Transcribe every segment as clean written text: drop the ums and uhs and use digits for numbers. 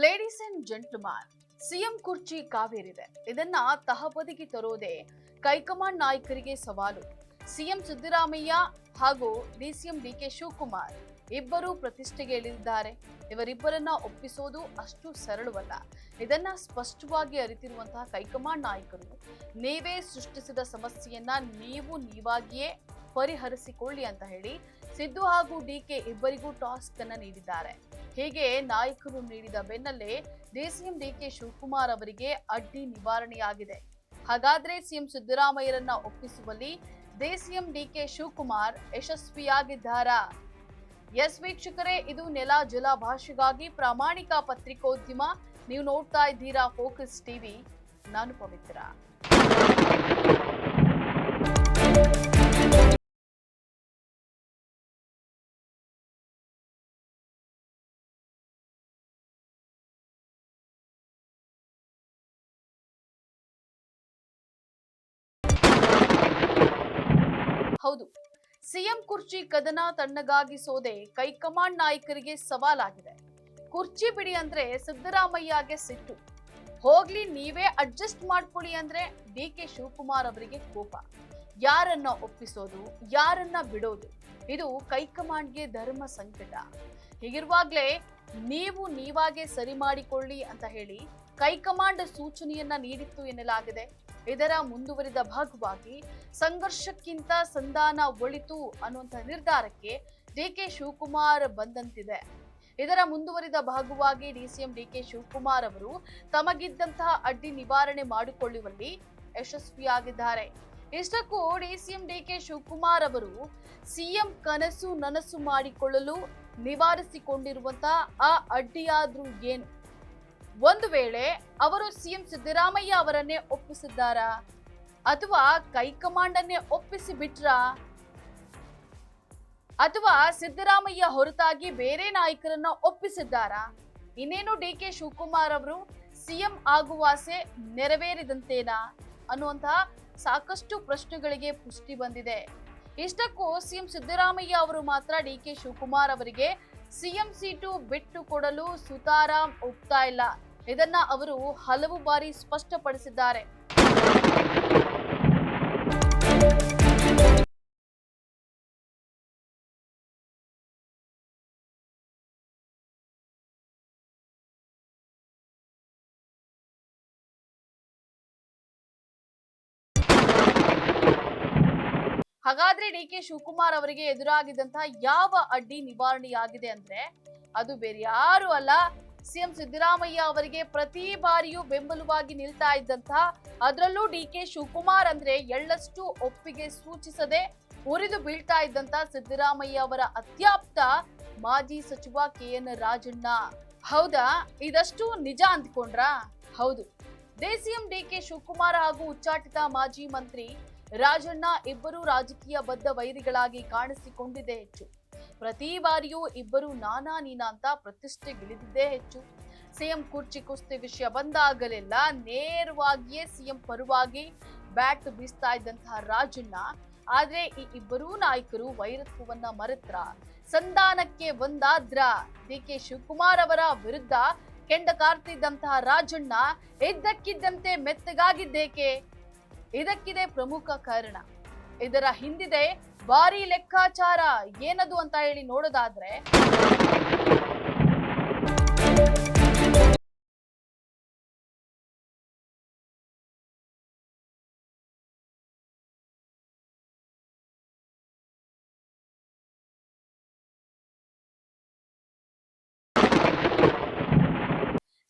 Ladies and gentleman, CM ಕುರ್ಚಿ ಕಾವೇರಿದೆ. ಇದನ್ನ ತಹಬದಿಗೆ ತರೋದೇ high command ನಾಯಕರಿಗೆ ಸವಾಲು. ಸಿಎಂ ಸಿದ್ದರಾಮಯ್ಯ ಹಾಗೂ ಡಿಸಿಎಂ ಡಿಕೆ ಶಿವಕುಮಾರ್ ಇಬ್ಬರು ಪ್ರತಿಷ್ಠೆಗೆ ಇಳಿದಿದ್ದಾರೆ. ಇವರಿಬ್ಬರನ್ನ ಒಪ್ಪಿಸೋದು ಅಷ್ಟು ಸರಳವಲ್ಲ. ಇದನ್ನ ಸ್ಪಷ್ಟವಾಗಿ ಅರಿತಿರುವಂತಹ ಹೈಕಮಾಂಡ್ ನಾಯಕರು ನೀವೇ ಸೃಷ್ಟಿಸಿದ ಸಮಸ್ಯೆಯನ್ನ ನೀವಾಗಿಯೇ ಪರಿಹರಿಸಿಕೊಳ್ಳಿ ಅಂತ ಹೇಳಿ ಸಿದ್ದು ಹಾಗೂ ಡಿಕೆ ಇಬ್ಬರಿಗೂ ಟಾಸ್ಕ್ ಅನ್ನ ನೀಡಿದ್ದಾರೆ. ಹೀಗೆ ನಾಯಕರು ನೀಡಿದ ಬೆನ್ನಲ್ಲೇ ಡಿಸಿಎಂ ಡಿಕೆ ಶಿವಕುಮಾರ್ ಅವರಿಗೆ ಅಡ್ಡಿ ನಿವಾರಣೆಯಾಗಿದೆ. ಹಾಗಾದ್ರೆ ಸಿಎಂ ಸಿದ್ದರಾಮಯ್ಯರನ್ನ ಒಪ್ಪಿಸುವಲ್ಲಿ ಡಿಸಿಎಂ ಡಿಕೆ ಶಿವಕುಮಾರ್ ಯಶಸ್ವಿಯಾಗಿದ್ದಾರಾ? ಎಸ್ ವೀಕ್ಷಕರೇ, ಇದು ನೆಲ ಜಲ ಭಾಷೆಗಾಗಿ ಪ್ರಾಮಾಣಿಕ ಪತ್ರಿಕೋದ್ಯಮ. ನೀವು ನೋಡ್ತಾ ಇದ್ದೀರಾ ಫೋಕಸ್ ಟಿವಿ. ನಾನು ಪವಿತ್ರ. ಹೌದು, ಸಿಎಂ ಕುರ್ಚಿ ಕದನ ತಣ್ಣಗಾಗಿಸೋದೆ ಹೈಕಮಾಂಡ್ ನಾಯಕರಿಗೆ ಸವಾಲಾಗಿದೆ. ಕುರ್ಚಿ ಬಿಡಿ ಅಂದ್ರೆ ಸಿದ್ದರಾಮಯ್ಯಗೆ ಸಿಟ್ಟು. ಹೋಗ್ಲಿ ನೀವೇ ಅಡ್ಜಸ್ಟ್ ಮಾಡ್ಕೊಳ್ಳಿ ಅಂದ್ರೆ ಡಿಕೆ ಶಿವಕುಮಾರ್ ಅವರಿಗೆ ಕೋಪ. ಯಾರನ್ನ ಒಪ್ಪಿಸೋದು, ಯಾರನ್ನ ಬಿಡೋದು, ಇದು ಹೈಕಮಾಂಡ್ಗೆ ಧರ್ಮ ಸಂಕಟ. ಹೀಗಿರುವಾಗ್ಲೇ ನೀವಾಗೆ ಸರಿ ಮಾಡಿಕೊಳ್ಳಿ ಅಂತ ಹೇಳಿ ಹೈಕಮಾಂಡ್ ಸೂಚನೆಯನ್ನ ನೀಡಿತ್ತು ಎನ್ನಲಾಗಿದೆ. ಇದರ ಮುಂದುವರಿದ ಭಾಗವಾಗಿ ಸಂಘರ್ಷಕ್ಕಿಂತ ಸಂಧಾನ ಒಳಿತು ಅನ್ನುವಂತಹ ನಿರ್ಧಾರಕ್ಕೆ ಡಿಕೆ ಶಿವಕುಮಾರ್ ಬಂದಂತಿದೆ. ಇದರ ಮುಂದುವರಿದ ಭಾಗವಾಗಿ ಡಿಸಿಎಂ ಡಿಕೆ ಶಿವಕುಮಾರ್ ಅವರು ತಮಗಿದ್ದಂತಹ ಅಡ್ಡಿ ನಿವಾರಣೆ ಮಾಡಿಕೊಳ್ಳುವಲ್ಲಿ ಯಶಸ್ವಿಯಾಗಿದ್ದಾರೆ. ಇಷ್ಟಕ್ಕೂ ಡಿಸಿಎಂ ಡಿಕೆ ಶಿವಕುಮಾರ್ ಅವರು ಸಿಎಂ ಕನಸು ನನಸು ಮಾಡಿಕೊಳ್ಳಲು ನಿವಾರಿಸಿಕೊಂಡಿರುವಂತಹ ಆ ಅಡ್ಡಿಯಾದ್ರೂ ಏನು? ಒಂದು ವೇಳೆ ಅವರು ಸಿಎಂ ಸಿದ್ದರಾಮಯ್ಯ ಅವರನ್ನೇ ಒಪ್ಪಿಸಿದ್ದಾರಾ ಅಥವಾ ಹೈಕಮಾಂಡ್ ಅನ್ನೇ ಒಪ್ಪಿಸಿ ಬಿಟ್ರಾ? ಅಥವಾ ಸಿದ್ದರಾಮಯ್ಯ ಹೊರತಾಗಿ ಬೇರೆ ನಾಯಕರನ್ನ ಒಪ್ಪಿಸಿದ್ದಾರಾ? ಇನ್ನೇನು ಡಿಕೆ ಶಿವಕುಮಾರ್ ಅವರು ಸಿಎಂ ಆಗುವ ಆಸೆ ನೆರವೇರಿದಂತೇನಾ ಅನ್ನುವಂತಹ ಸಾಕಷ್ಟು ಪ್ರಶ್ನೆಗಳಿಗೆ ಪುಷ್ಟಿ ಬಂದಿದೆ. ಇಷ್ಟಕ್ಕೂ ಸಿಎಂ ಸಿದ್ದರಾಮಯ್ಯ ಅವರು ಮಾತ್ರ ಡಿಕೆ ಶಿವಕುಮಾರ್ ಅವರಿಗೆ ಸಿಎಂ ಸೀಟು ಬಿಟ್ಟು ಕೊಡಲು ಸುತಾರಾಂ ಒಪ್ತಾ ಇಲ್ಲ. ಇದನ್ನ ಅವರು ಹಲವು ಬಾರಿ ಸ್ಪಷ್ಟಪಡಿಸಿದ್ದಾರೆ. ಹಾಗಾದ್ರೆ ಡಿಕೆ ಶಿವಕುಮಾರ್ ಅವರಿಗೆ ಎದುರಾಗಿದ್ದಂತಹ ಯಾವ ಅಡ್ಡಿ ನಿವಾರಣೆಯಾಗಿದೆ ಅಂದ್ರೆ ಅದು ಬೇರೆ ಯಾರು ಅಲ್ಲ, ಸಿಎಂ ಸಿದ್ದರಾಮಯ್ಯ ಅವರಿಗೆ ಪ್ರತಿ ಬಾರಿಯೂ ಬೆಂಬಲವಾಗಿ ನಿಲ್ತಾ ಇದ್ದಂತಹ, ಅದರಲ್ಲೂ ಡಿಕೆ ಶಿವಕುಮಾರ್ ಅಂದ್ರೆ ಎಳ್ಳಷ್ಟು ಒಪ್ಪಿಗೆ ಸೂಚಿಸದೆ ಉರಿದು ಬೀಳ್ತಾ ಇದ್ದಂತ ಸಿದ್ದರಾಮಯ್ಯ ಅವರ ಅತ್ಯಾಪ್ತ ಮಾಜಿ ಸಚಿವ ಕೆಎನ್ ರಾಜಣ್ಣ. ಹೌದಾ, ಇದಷ್ಟು ನಿಜ ಅಂದ್ಕೊಂಡ್ರಾ? ಹೌದು, ಡಿಸಿಎಂ ಡಿಕೆ ಶಿವಕುಮಾರ್ ಹಾಗೂ ಉಚ್ಚಾಟಿತ ಮಾಜಿ ಮಂತ್ರಿ ರಾಜಣ್ಣ ಇಬ್ಬರು ರಾಜಕೀಯ ಬದ್ಧ ವೈರಿಗಳಾಗಿ ಕಾಣಿಸಿಕೊಂಡಿದ್ದೇ ಹೆಚ್ಚು. ಪ್ರತಿ ಬಾರಿಯೂ ಇಬ್ಬರು ನಾನಾ ನೀನಾ ಅಂತ ಪ್ರತಿಷ್ಠೆಗಿಳಿದಿದ್ದೇ ಹೆಚ್ಚು. ಸಿಎಂ ಕುರ್ಚಿ ಕುಸ್ತಿ ವಿಷಯ ಬಂದಾಗಲೆಲ್ಲ ನೇರವಾಗಿಯೇ ಸಿಎಂ ಪರವಾಗಿ ಬ್ಯಾಟ್ ಬೀಸ್ತಾ ಇದ್ದಂತಹ ರಾಜಣ್ಣ, ಆದ್ರೆ ಈ ಇಬ್ಬರೂ ನಾಯಕರು ವೈರತ್ವವನ್ನ ಮರೆತ್ರ, ಸಂಧಾನಕ್ಕೆ ಒಂದಾದ್ರ ಡಿಕೆ ಶಿವಕುಮಾರ್ ಅವರ ವಿರುದ್ಧ ಕೆಂಡ ಕಾರ್ತಿದ್ದಂತಹ ರಾಜಣ್ಣ ಇದ್ದಕ್ಕಿದ್ದಂತೆ ಮೆತ್ತಗಾಗಿದ್ದೇಕೆ? ಇದಕ್ಕಿದೆ ಪ್ರಮುಖ ಕಾರಣ. ಇದರ ಹಿಂದಿದೆ ಭಾರಿ ಲೆಕ್ಕಾಚಾರ. ಏನದು ಅಂತ ಹೇಳಿ ನೋಡೋದಾದ್ರೆ,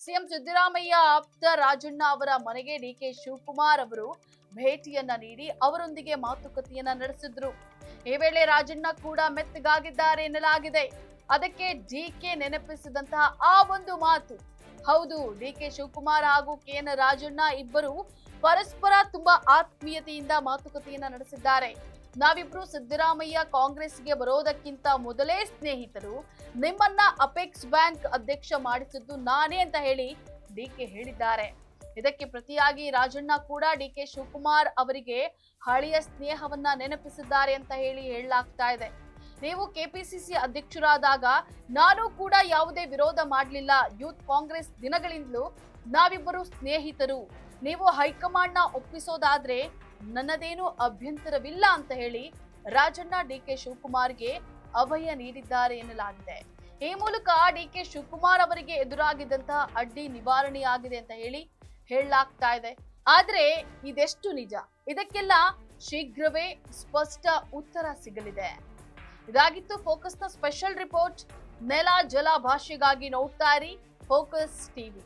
ಸಿಎಂ ಸಿದ್ದರಾಮಯ್ಯ ಆಪ್ತ ರಾಜಣ್ಣ ಅವರ ಮನೆಗೆ ಡಿಕೆ ಶಿವಕುಮಾರ್ ಅವರು ಭೇಟಿಯನ್ನ ನೀಡಿ ಅವರೊಂದಿಗೆ ಮಾತುಕತೆಯನ್ನ ನಡೆಸಿದ್ರು. ಈ ವೇಳೆ ರಾಜಣ್ಣ ಕೂಡ ಮೆತ್ತಗಾಗಿದ್ದಾರೆ ಎನ್ನಲಾಗಿದೆ. ಅದಕ್ಕೆ ಡಿಕೆ ನೆನಪಿಸಿದಂತಹ ಆ ಒಂದು ಮಾತು, ಹೌದು, ಡಿಕೆ ಶಿವಕುಮಾರ್ ಹಾಗೂ ಕೆಎನ್ ರಾಜಣ್ಣ ಇಬ್ಬರು ಪರಸ್ಪರ ತುಂಬಾ ಆತ್ಮೀಯತೆಯಿಂದ ಮಾತುಕತೆಯನ್ನ ನಡೆಸಿದ್ದಾರೆ. ನಾವಿಬ್ರು ಸಿದ್ದರಾಮಯ್ಯ ಕಾಂಗ್ರೆಸ್ಗೆ ಬರೋದಕ್ಕಿಂತ ಮೊದಲೇ ಸ್ನೇಹಿತರು. ನಿಮ್ಮನ್ನ ಅಪೆಕ್ಸ್ ಬ್ಯಾಂಕ್ ಅಧ್ಯಕ್ಷ ಮಾಡಿಸಿದ್ದು ನಾನೇ ಅಂತ ಹೇಳಿ ಡಿಕೆ ಹೇಳಿದ್ದಾರೆ. ಇದಕ್ಕೆ ಪ್ರತಿಯಾಗಿ ರಾಜಣ್ಣ ಕೂಡ ಡಿಕೆ ಶಿವಕುಮಾರ್ ಅವರಿಗೆ ಹಳೆಯ ಸ್ನೇಹವನ್ನ ನೆನಪಿಸಿದ್ದಾರೆ ಅಂತ ಹೇಳಲಾಗ್ತಾ ಇದೆ. ನೀವು ಕೆಪಿಸಿಸಿ ಅಧ್ಯಕ್ಷರಾದಾಗ ನಾನು ಕೂಡ ಯಾವುದೇ ವಿರೋಧ ಮಾಡಲಿಲ್ಲ. ಯೂತ್ ಕಾಂಗ್ರೆಸ್ ದಿನಗಳಿಂದಲೂ ನಾವಿಬ್ಬರು ಸ್ನೇಹಿತರು. ನೀವು ಹೈಕಮಾಂಡ್ನ ಒಪ್ಪಿಸೋದಾದ್ರೆ ನನ್ನದೇನು ಅಭ್ಯಂತರವಿಲ್ಲ ಅಂತ ಹೇಳಿ ರಾಜಣ್ಣ ಡಿಕೆ ಶಿವಕುಮಾರ್ಗೆ ಅಭಯ ನೀಡಿದ್ದಾರೆ ಎನ್ನಲಾಗಿದೆ. ಈ ಮೂಲಕ ಡಿಕೆ ಶಿವಕುಮಾರ್ ಅವರಿಗೆ ಎದುರಾಗಿದ್ದಂತಹ ಅಡ್ಡಿ ನಿವಾರಣೆಯಾಗಿದೆ ಅಂತ ಹೇಳಲಾಗ್ತಾ ಇದೆ. ಆದ್ರೆ ಇದೆಷ್ಟು ನಿಜ? ಇದಕ್ಕೆಲ್ಲ ಶೀಘ್ರವೇ ಸ್ಪಷ್ಟ ಉತ್ತರ ಸಿಗಲಿದೆ. ಇದಾಗಿತ್ತು ಫೋಕಸ್ನ ಸ್ಪೆಷಲ್ ರಿಪೋರ್ಟ್. ನೆಲ ಜಲ ಭಾಷೆಗಾಗಿ ನೋಡ್ತಾ ಇರಿ ಫೋಕಸ್ ಟಿವಿ.